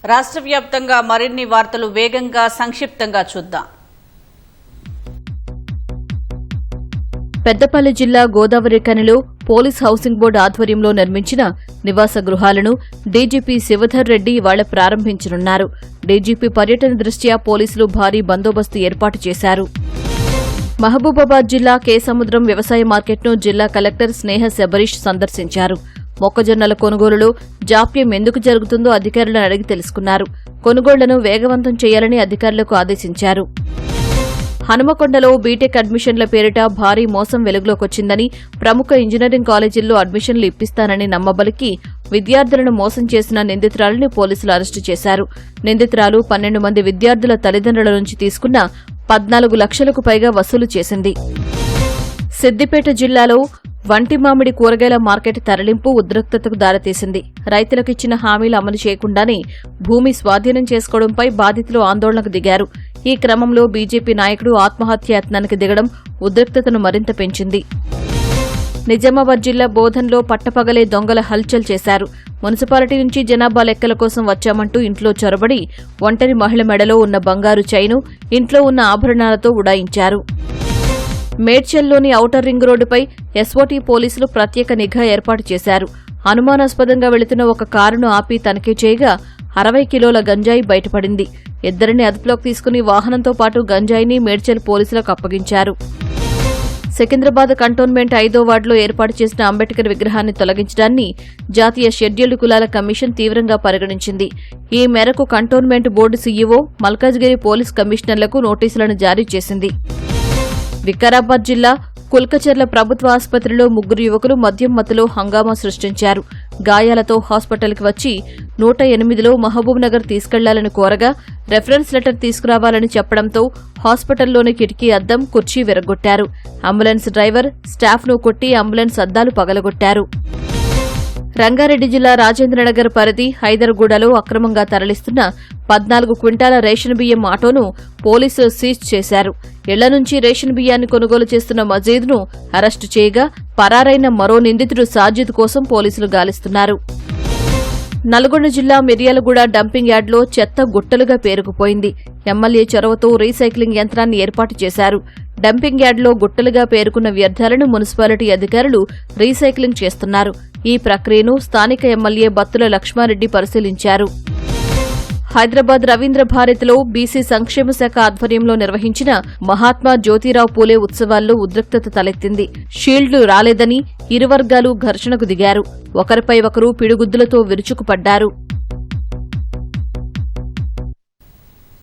రాష్ట్ర వ్యాప్తంగా మరిన్ని వార్తలు వేగంగా సంక్షిప్తంగా చూద్దాం. పెద్దపల్లి జిల్లా గోదావరి ఖనిలో పోలీస్ హౌసింగ్ బోర్డు ఆధ్వర్యంలో నిర్మించిన నివాస గృహాలను డీజీపీ శివధర్ రెడ్డి ఇవాళ ప్రారంభించనున్నారు. డీజీపీ పర్యటన దృష్ట్యా పోలీసులు భారీ బందోబస్తు ఏర్పాటు చేశారు. మహబూబాబాద్ జిల్లా కేసముద్రం వ్యవసాయ మార్కెట్ను జిల్లా కలెక్టర్ స్నేహ శబరీష్ సందర్శించారు. మొక్కజొన్నల కొనుగోలులో జాప్యం ఎందుకు జరుగుతుందో అధికారులను అడిగి తెలుసుకున్నారు. కొనుగోళ్లను వేగవంతం చేయాలని అధికారులకు ఆదేశించారు. హనుమకొండలో బీటెక్ అడ్మిషన్ల పేరిట భారీ మోసం వెలుగులోకొచ్చిందని, ప్రముఖ ఇంజనీరింగ్ కాలేజీల్లో అడ్మిషన్లు ఇప్పిస్తానని నమ్మబలికి విద్యార్థులను మోసం చేసిన నిందితురాలిని పోలీసులు అరెస్టు చేశారు. నిందితురాలు 12 మంది విద్యార్థుల తల్లిదండ్రుల నుంచి తీసుకున్న 14 లక్షలకు పైగా వసూలు చేసింది. సిద్దిపేట జిల్లాలో వంటి మామిడి కూరగాయల మార్కెట్ తరలింపు ఉద్రిక్తతకు దారితీసింది. రైతులకు ఇచ్చిన హామీలు అమలు చేయకుండానే భూమి స్వాధీనం చేసుకోవడంపై బాధితులు ఆందోళనకు దిగారు. ఈ క్రమంలో బీజేపీ నాయకుడు ఆత్మహత్యాయత్నానికి దిగడం ఉద్రిక్తతను మరింత పెంచింది. నిజామాబాద్ జిల్లా బోధన్లో పట్టపగలే దొంగల హల్చల్ చేశారు. మున్సిపాలిటీ నుంచి జనాభా లెక్కల కోసం వచ్చామంటూ ఇంట్లో చొరబడి ఒంటరి మహిళ మెడలో ఉన్న బంగారు చైను, ఇంట్లో ఉన్న ఆభరణాలతో ఉడాయించారు. మేడ్చల్లోని ఔటర్ రింగ్ రోడ్డుపై ఎస్ఓటీ పోలీసులు ప్రత్యేక నిఘా ఏర్పాటు చేశారు. అనుమానాస్పదంగా వెళుతున్న ఒక కారును ఆపి తనిఖీ చేయగా 60 కిలోల గంజాయి బయటపడింది. ఇద్దరిని అదుపులోకి తీసుకుని వాహనంతో పాటు గంజాయిని మేడ్చల్ పోలీసులకు అప్పగించారు. సికింద్రాబాద్ కంటోన్మెంట్ 5వ వార్డులో ఏర్పాటు చేసిన అంబేద్కర్ విగ్రహాన్ని తొలగించడాన్ని జాతీయ షెడ్యూల్డ్ కులాల కమిషన్ తీవ్రంగా పరిగణించింది. ఈ మేరకు cantonment board CEO Malkajgiri police కమిషనర్లకు నోటీసులను జారీ చేసింది. వికారాబాద్ జిల్లా కుల్కచర్ల ప్రభుత్వ ఆసుపత్రిలో 3 యువకులు మద్యం మత్తులో హంగామా సృష్టించారు. గాయాలతో హాస్పిటల్కి వచ్చి 108లో మహబూబ్నగర్ తీసుకెళ్లాలని కోరగా రెఫరెన్స్ లెటర్ తీసుకురావాలని చెప్పడంతో హాస్పిటల్లోని కిటికీ అద్దం, కుర్చీ విరగ్గొట్టారు. అంబులెన్స్ డ్రైవర్, స్టాఫ్ను కొట్టి అంబులెన్స్ అద్దాలు పగలగొట్టారు. రంగారెడ్డి జిల్లా రాజేంద్రనగర్ పరిధి హైదర్గూడలో అక్రమంగా తరలిస్తున్న 14 క్వింటాల రేషన్ బియ్యం ఆటోను పోలీసులు సీజ్ చేశారు. ఇళ్ల నుంచి రేషన్ బియ్యాన్ని కొనుగోలు చేస్తున్న మజీద్ను అరెస్టు చేయగా పరారైన మరో నిందితుడు సాజిద్ కోసం పోలీసులు గాలిస్తున్నారు. నల్గొండ జిల్లా మిర్యాలగూడ డంపింగ్ యార్డులో చెత్త గుట్టలుగా పేరుకుపోయింది. ఎమ్మెల్యే చొరవతో రీసైక్లింగ్ యంత్రాన్ని ఏర్పాటు చేశారు. డంపింగ్ యార్డులో గుట్టలుగా పేరుకున్న వ్యర్థాలను మున్సిపాలిటీ అధికారులు రీసైక్లింగ్ చేస్తున్నారు. ఈ ప్రక్రియను స్థానిక ఎమ్మెల్యే బత్తుల లక్ష్మారెడ్డి పరిశీలించారు. హైదరాబాద్ రవీంద్ర భారతిలో బీసీ సంక్షేమ శాఖ ఆధ్వర్యంలో నిర్వహించిన మహాత్మా జ్యోతిరావు పూలే ఉత్సవాల్లో ఉద్రిక్తత తలెత్తింది. షీల్డ్లు రాలేదని ఇరు వర్గాలు ఘర్షణకు దిగారు. ఒకరిపై ఒకరు పిడుగుద్దులతో విరుచుకుపడ్డారు.